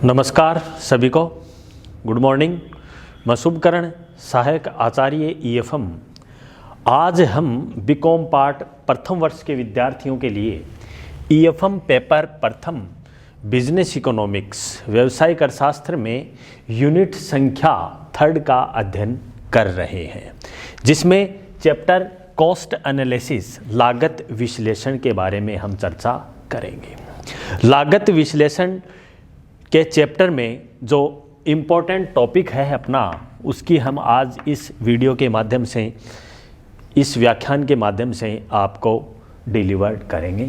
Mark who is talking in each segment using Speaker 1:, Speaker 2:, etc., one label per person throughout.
Speaker 1: नमस्कार सभी को, गुड मॉर्निंग। मैं शुभकरण, सहायक आचार्य EFM। आज हम बीकॉम पार्ट प्रथम वर्ष के विद्यार्थियों के लिए EFM पेपर प्रथम बिजनेस इकोनॉमिक्स व्यवसायिक अर्थशास्त्र में यूनिट संख्या 3 का अध्ययन कर रहे हैं, जिसमें चैप्टर कॉस्ट एनालिसिस लागत विश्लेषण के बारे में हम चर्चा करेंगे। लागत विश्लेषण के चैप्टर में जो इम्पोर्टेंट टॉपिक है अपना, उसकी हम आज इस वीडियो के माध्यम से, इस व्याख्यान के माध्यम से आपको डिलीवर करेंगे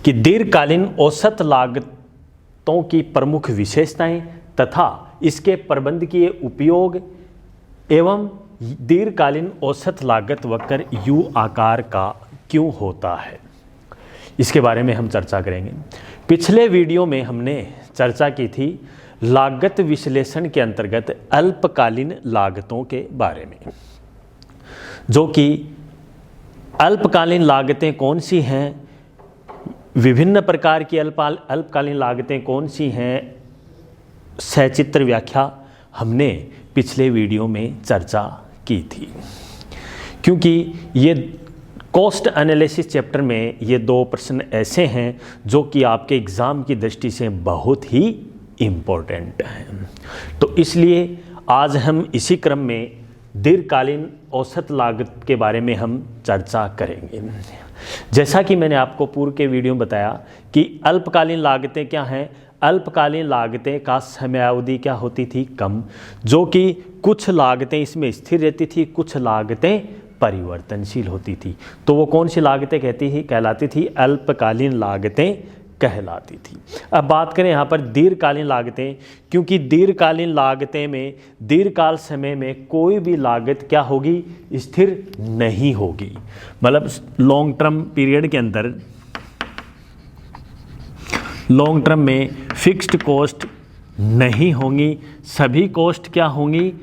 Speaker 1: कि दीर्घकालीन औसत लागतों की प्रमुख विशेषताएं तथा इसके प्रबंधकीय उपयोग एवं दीर्घकालीन औसत लागत वक्र U आकार का क्यों होता है, इसके बारे में हम चर्चा करेंगे। पिछले वीडियो में हमने चर्चा की थी लागत विश्लेषण के अंतर्गत अल्पकालीन लागतों के बारे में, जो कि अल्पकालीन लागतें कौन सी हैं, विभिन्न प्रकार की अल्पकालीन लागतें कौन सी हैं, सचित्र व्याख्या हमने पिछले वीडियो में चर्चा की थी। क्योंकि ये कॉस्ट एनालिसिस चैप्टर में ये 2 प्रश्न ऐसे हैं जो कि आपके एग्ज़ाम की दृष्टि से बहुत ही इम्पोर्टेंट हैं, तो इसलिए आज हम इसी क्रम में दीर्घकालीन औसत लागत के बारे में हम चर्चा करेंगे। जैसा कि मैंने आपको पूर्व के वीडियो में बताया कि अल्पकालीन लागतें क्या हैं। अल्पकालीन लागतें का समयावधि क्या होती थी, कम, जो कि कुछ लागतें इसमें स्थिर रहती थी, कुछ लागतें परिवर्तनशील होती थी। तो वो कौन सी लागतें कहलाती थी, अल्पकालीन लागतें कहलाती थी। अब बात करें यहाँ पर दीर्घकालीन लागतें, क्योंकि दीर्घकालीन लागतें में दीर्घकाल समय में कोई भी लागत क्या होगी, स्थिर नहीं होगी। मतलब लॉन्ग टर्म पीरियड के अंदर, लॉन्ग टर्म में फिक्स्ड कॉस्ट नहीं होंगी, सभी कॉस्ट क्या होंगी,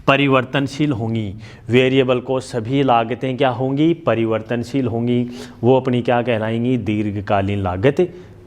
Speaker 1: परिवर्तनशील होंगी। वेरिएबल कॉस्ट सभी लागतें क्या होंगी, परिवर्तनशील होंगी। वो अपनी क्या कहलाएंगी, दीर्घकालीन लागत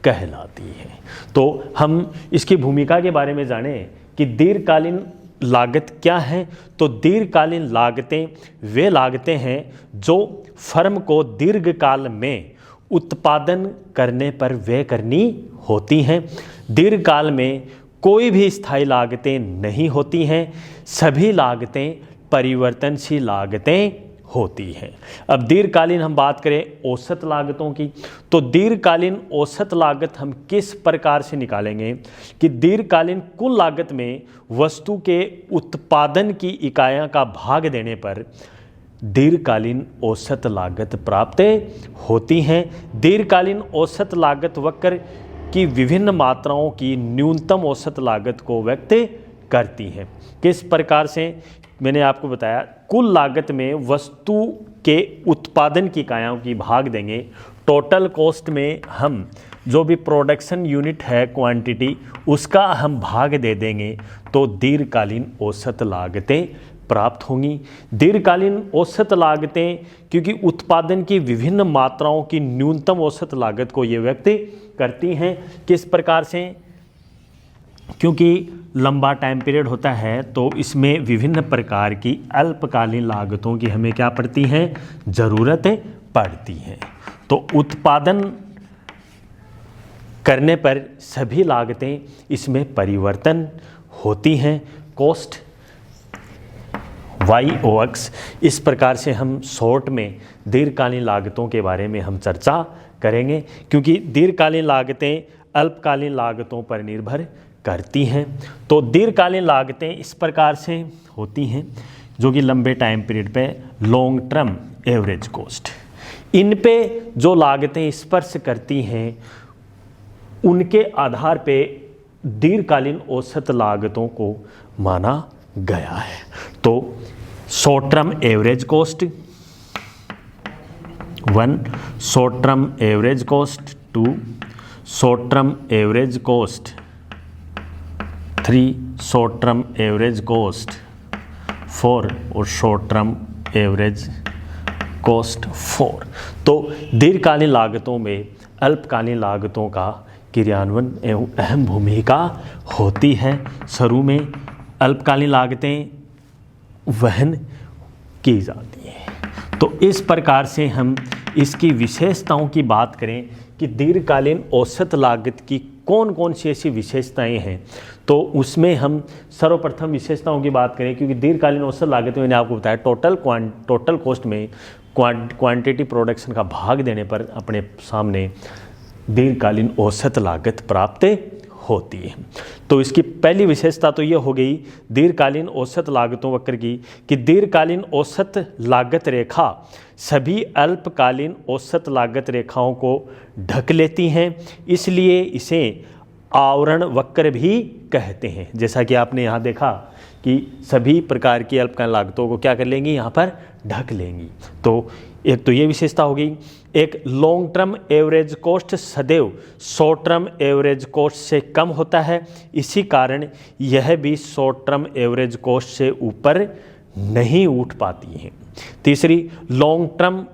Speaker 1: कहलाती है। तो हम इसकी भूमिका के बारे में जानें कि दीर्घकालीन लागत क्या है। तो दीर्घकालीन लागतें वे लागतें हैं जो फर्म को दीर्घकाल में उत्पादन करने पर व्यय करनी होती हैं। दीर्घकाल में कोई भी स्थायी लागतें नहीं होती हैं, सभी लागतें परिवर्तनशील लागतें होती हैं। अब दीर्घकालीन हम बात करें औसत लागतों की, तो दीर्घकालीन औसत लागत हम किस प्रकार से निकालेंगे कि दीर्घकालीन कुल लागत में वस्तु के उत्पादन की इकाइयों का भाग देने पर दीर्घकालीन औसत लागत प्राप्त होती हैं। दीर्घकालीन औसत लागत वक्र की विभिन्न मात्राओं की न्यूनतम औसत लागत को व्यक्त करती हैं। किस प्रकार से, मैंने आपको बताया, कुल लागत में वस्तु के उत्पादन की इकाइयों की भाग देंगे। टोटल कॉस्ट में हम जो भी प्रोडक्शन यूनिट है, क्वांटिटी, उसका हम भाग दे देंगे, तो दीर्घकालीन औसत लागतें प्राप्त होंगी। दीर्घकालीन औसत लागतें क्योंकि उत्पादन की विभिन्न मात्राओं की न्यूनतम औसत लागत को ये व्यक्त करती हैं। किस प्रकार से, क्योंकि लंबा टाइम पीरियड होता है तो इसमें विभिन्न प्रकार की अल्पकालीन लागतों की हमें क्या पड़ती हैं, ज़रूरत पड़ती हैं। तो उत्पादन करने पर सभी लागतें इसमें परिवर्तन होती हैं। कॉस्ट YOX, इस प्रकार से हम शॉर्ट में दीर्घकालीन लागतों के बारे में हम चर्चा करेंगे, क्योंकि दीर्घकालीन लागतें अल्पकालीन लागतों पर निर्भर करती हैं। तो दीर्घकालीन लागतें इस प्रकार से होती हैं, जो कि लंबे टाइम पीरियड पे लॉन्ग टर्म एवरेज कॉस्ट, इन पे जो लागतें स्पर्श करती हैं उनके आधार पे दीर्घकालीन औसत लागतों को माना गया है। तो short term average cost 1, short term average cost 2, short term average cost 3, short term average cost 4 और शॉर्ट टर्म एवरेज कॉस्ट 4। तो दीर्घकालीन लागतों में अल्पकालीन लागतों का क्रियान्वयन एवं अहम भूमिका होती है। शुरू में अल्पकालीन लागतें वहन की जाती हैं। तो इस प्रकार से हम इसकी विशेषताओं की बात करें कि दीर्घकालीन औसत लागत की कौन कौन सी ऐसी विशेषताएं हैं, तो उसमें हम सर्वप्रथम विशेषताओं की बात करें, क्योंकि दीर्घकालीन औसत लागत में मैंने आपको बताया टोटल कॉस्ट में क्वांटिटी प्रोडक्शन का भाग देने पर अपने सामने दीर्घकालीन औसत लागत प्राप्त होती है। तो इसकी पहली विशेषता तो ये हो गई दीर्घकालीन औसत लागतों वक्र की, कि दीर्घकालीन औसत लागत रेखा सभी अल्पकालीन औसत लागत रेखाओं को ढक लेती हैं, इसलिए इसे आवरण वक्र भी कहते हैं। जैसा कि आपने यहाँ देखा कि सभी प्रकार की अल्पकालीन लागतों को क्या कर लेंगी, यहाँ पर ढक लेंगी। तो एक तो ये विशेषता होगी। एक लॉन्ग टर्म एवरेज कॉस्ट सदैव शॉर्ट टर्म एवरेज कॉस्ट से कम होता है, इसी कारण यह भी शॉर्ट टर्म एवरेज कॉस्ट से ऊपर नहीं उठ पाती है। तीसरी, लॉन्ग टर्म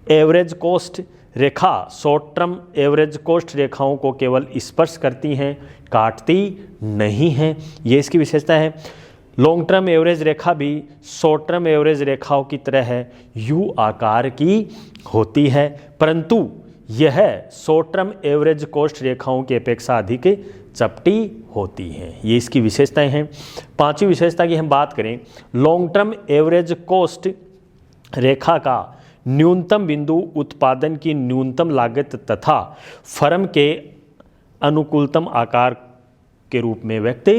Speaker 1: एवरेज कॉस्ट रेखा शॉर्ट टर्म एवरेज कॉस्ट रेखाओं को केवल स्पर्श करती हैं, काटती नहीं हैं, ये इसकी विशेषता है। लॉन्ग टर्म एवरेज रेखा भी शॉर्ट टर्म एवरेज रेखाओं की तरह यू आकार की होती है, परंतु यह शॉर्ट टर्म एवरेज कॉस्ट रेखाओं की अपेक्षा अधिक चपटी होती हैं, ये इसकी विशेषताएं हैं। पांचवी विशेषता की हम बात करें, लॉन्ग टर्म एवरेज कॉस्ट रेखा का न्यूनतम बिंदु उत्पादन की न्यूनतम लागत तथा फर्म के अनुकूलतम आकार के रूप में व्यक्त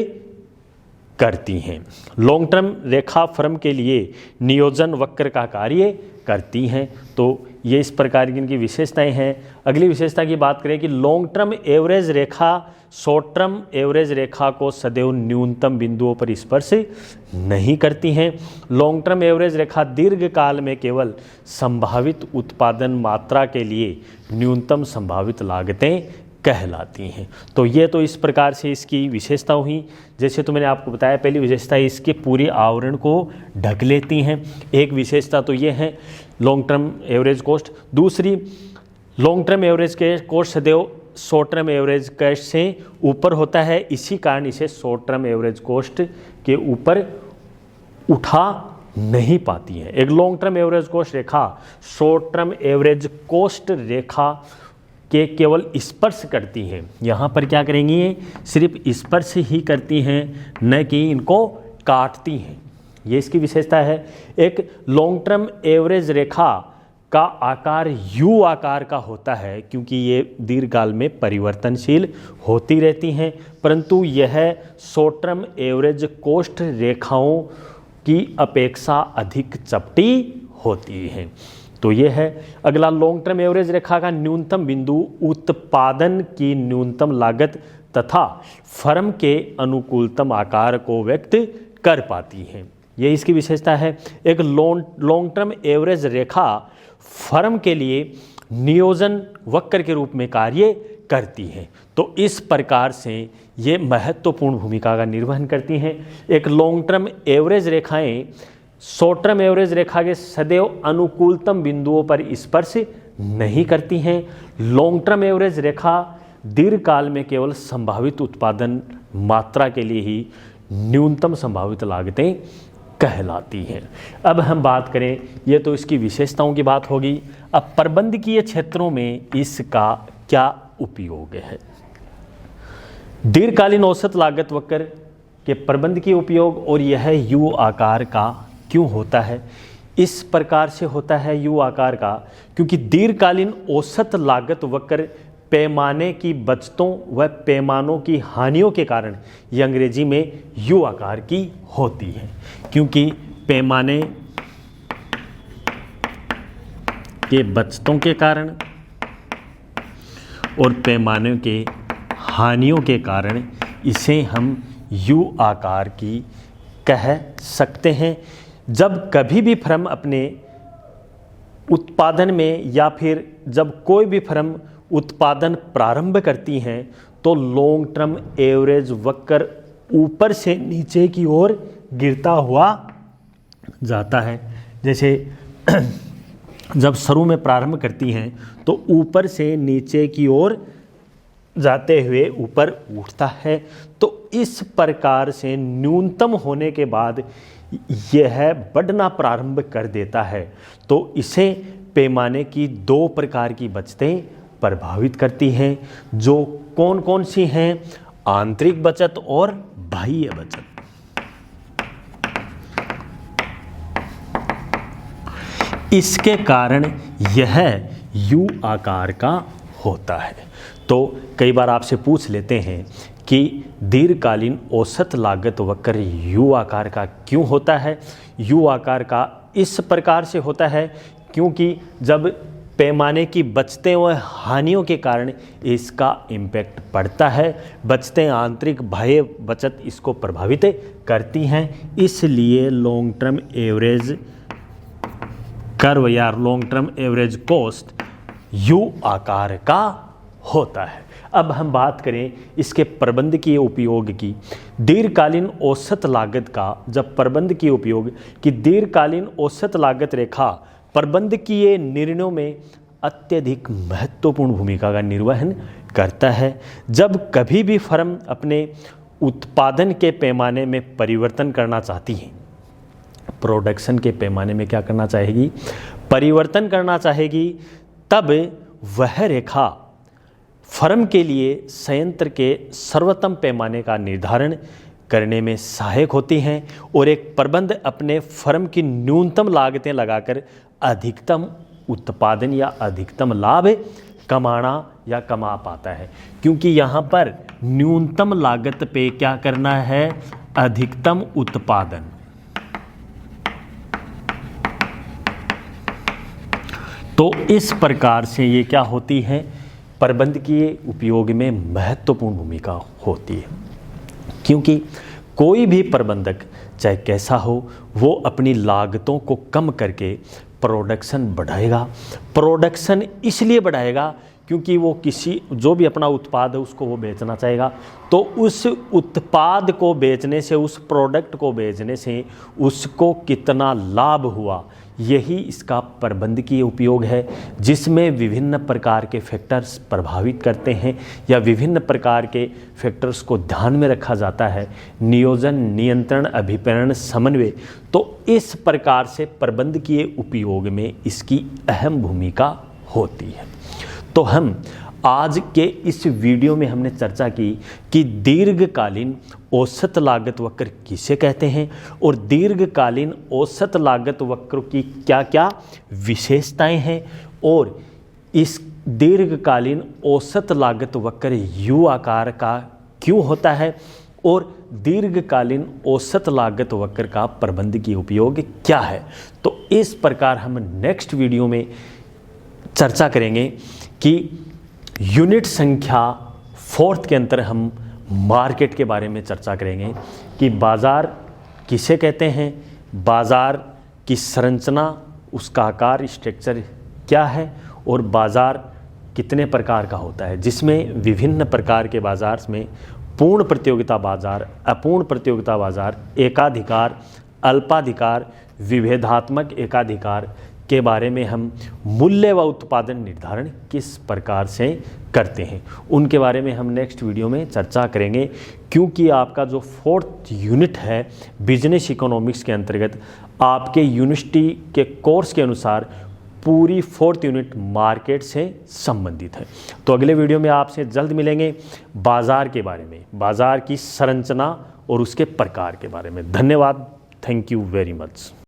Speaker 1: करती हैं। लॉन्ग टर्म रेखा फर्म के लिए नियोजन वक्र का कार्य करती हैं। तो ये इस प्रकार की इनकी विशेषताएं हैं। अगली विशेषता की बात करें कि लॉन्ग टर्म एवरेज रेखा शॉर्ट टर्म एवरेज रेखा को सदैव न्यूनतम बिंदुओं पर स्पर्श नहीं करती हैं। लॉन्ग टर्म एवरेज रेखा दीर्घकाल में केवल संभावित उत्पादन मात्रा के लिए न्यूनतम संभावित लागतें कहलाती हैं। तो ये तो इस प्रकार से इसकी विशेषता हुई। जैसे तो मैंने आपको बताया, पहली विशेषता इसके पूरे आवरण को ढक लेती हैं। एक विशेषता तो ये है लॉन्ग टर्म एवरेज कॉस्ट। दूसरी, लॉन्ग टर्म एवरेज कॉस्ट सदैव शॉर्ट टर्म एवरेज कॉस्ट से ऊपर होता है, इसी कारण इसे शॉर्ट टर्म एवरेज कॉस्ट के ऊपर उठा नहीं पाती है। एक लॉन्ग टर्म एवरेज कॉस्ट रेखा शॉर्ट टर्म एवरेज कॉस्ट रेखा के केवल स्पर्श करती हैं। यहाँ पर क्या करेंगी, सिर्फ स्पर्श ही करती हैं, न कि इनको काटती हैं, ये इसकी विशेषता है। एक लॉन्ग टर्म एवरेज रेखा का आकार यू आकार का होता है, क्योंकि ये दीर्घकाल में परिवर्तनशील होती रहती हैं, परंतु यह शॉर्ट टर्म एवरेज कॉस्ट रेखाओं की अपेक्षा अधिक चपटी होती है। तो ये है। अगला, लॉन्ग टर्म एवरेज रेखा का न्यूनतम बिंदु उत्पादन की न्यूनतम लागत तथा फर्म के अनुकूलतम आकार को व्यक्त कर पाती है, ये इसकी विशेषता है। एक लॉन्ग टर्म एवरेज रेखा फर्म के लिए नियोजन वक्र के रूप में कार्य करती है। तो इस प्रकार से ये महत्वपूर्ण भूमिका का निर्वहन करती हैं। एक लॉन्ग टर्म एवरेज रेखाएं शॉर्ट टर्म एवरेज रेखा के सदैव अनुकूलतम बिंदुओं पर स्पर्श नहीं करती हैं। लॉन्ग टर्म एवरेज रेखा दीर्घकाल में केवल संभावित उत्पादन मात्रा के लिए ही न्यूनतम संभावित लागतें कहलाती हैं। अब हम बात करें, ये तो इसकी विशेषताओं की बात होगी। अब प्रबंधकीय क्षेत्रों में इसका क्या उपयोग है। दीर्घकालीन औसत लागत वक्र के प्रबंधकीय उपयोग, और यह यू आकार का क्यों होता है। इस प्रकार से होता है यू आकार का, क्योंकि दीर्घकालीन औसत लागत वक्र पैमाने की बचतों व पैमानों की हानियों के कारण ये अंग्रेजी में यू आकार की होती है, क्योंकि पैमाने के बचतों के कारण और पैमाने के हानियों के कारण इसे हम यू आकार की कह सकते हैं। जब कभी भी फर्म अपने उत्पादन में या फिर जब कोई भी फर्म उत्पादन प्रारंभ करती हैं तो लॉन्ग टर्म एवरेज वक्र ऊपर से नीचे की ओर गिरता हुआ जाता है। जैसे जब शुरू में प्रारंभ करती हैं तो ऊपर से नीचे की ओर जाते हुए ऊपर उठता है। तो इस प्रकार से न्यूनतम होने के बाद यह बढ़ना प्रारंभ कर देता है। तो इसे पैमाने की दो प्रकार की बचतें प्रभावित करती हैं, जो कौन कौन सी हैं? आंतरिक बचत और बाह्य बचत। इसके कारण यह यू आकार का होता है। तो कई बार आपसे पूछ लेते हैं कि दीर्घकालीन औसत लागत वक्र यू आकार का क्यों होता है? यू आकार का इस प्रकार से होता है क्योंकि जब पैमाने की बचतें व हानियों के कारण इसका इम्पैक्ट पड़ता है, बचतें आंतरिक बाह्य बचत इसको प्रभावित करती हैं। इसलिए लॉन्ग टर्म एवरेज कर्व या long term average cost you आकार का होता है। अब हम बात करें इसके प्रबंधकीय उपयोग की। दीर्घकालीन औसत लागत का जब प्रबंधकीय उपयोग की दीर्घकालीन औसत लागत रेखा प्रबंधकीय निर्णयों में अत्यधिक महत्वपूर्ण भूमिका का निर्वहन करता है। जब कभी भी फर्म अपने उत्पादन के पैमाने में परिवर्तन करना चाहती है, प्रोडक्शन के पैमाने में क्या करना चाहेगी? परिवर्तन करना चाहेगी, तब वह रेखा फर्म के लिए संयंत्र के सर्वोत्तम पैमाने का निर्धारण करने में सहायक होती हैं और एक प्रबंध अपने फर्म की न्यूनतम लागतें लगाकर अधिकतम उत्पादन या अधिकतम लाभ कमाना या कमा पाता है। क्योंकि यहाँ पर न्यूनतम लागत पे क्या करना है? अधिकतम उत्पादन। तो इस प्रकार से ये क्या होती है? प्रबंधकीय उपयोग में महत्वपूर्ण भूमिका होती है। क्योंकि कोई भी प्रबंधक चाहे कैसा हो, वो अपनी लागतों को कम करके प्रोडक्शन बढ़ाएगा। प्रोडक्शन इसलिए बढ़ाएगा क्योंकि वो जो भी अपना उत्पाद है उसको वो बेचना चाहेगा। तो उस उत्पाद को बेचने से, उस प्रोडक्ट को बेचने से उसको कितना लाभ हुआ, यही इसका प्रबंधकीय उपयोग है, जिसमें विभिन्न प्रकार के फैक्टर्स प्रभावित करते हैं या विभिन्न प्रकार के फैक्टर्स को ध्यान में रखा जाता है। नियोजन, नियंत्रण, अभिप्रेरण, समन्वय। तो इस प्रकार से प्रबंधकीय उपयोग में इसकी अहम भूमिका होती है। तो हम आज के इस वीडियो में हमने चर्चा की कि दीर्घकालीन औसत लागत वक्र किसे कहते हैं और दीर्घकालीन औसत लागत वक्र की क्या क्या विशेषताएं हैं और इस दीर्घकालीन औसत लागत वक्र यू आकार का क्यों होता है और दीर्घकालीन औसत लागत वक्र का प्रबंधकीय उपयोग क्या है। तो इस प्रकार हम नेक्स्ट वीडियो में चर्चा करेंगे कि यूनिट संख्या 4 के अंतर हम मार्केट के बारे में चर्चा करेंगे कि बाज़ार किसे कहते हैं, बाज़ार की संरचना, उसका आकार, स्ट्रक्चर क्या है और बाज़ार कितने प्रकार का होता है, जिसमें विभिन्न प्रकार के बाज़ार में पूर्ण प्रतियोगिता बाज़ार, अपूर्ण प्रतियोगिता बाज़ार, एकाधिकार, अल्पाधिकार, विभेदात्मक एकाधिकार के बारे में हम मूल्य व उत्पादन निर्धारण किस प्रकार से करते हैं, उनके बारे में हम नेक्स्ट वीडियो में चर्चा करेंगे। क्योंकि आपका जो 4th यूनिट है बिजनेस इकोनॉमिक्स के अंतर्गत आपके यूनिवर्सिटी के कोर्स के अनुसार पूरी 4th यूनिट मार्केट से संबंधित है। तो अगले वीडियो में आपसे जल्द मिलेंगे बाज़ार के बारे में, बाज़ार की संरचना और उसके प्रकार के बारे में। धन्यवाद। Thank you very much.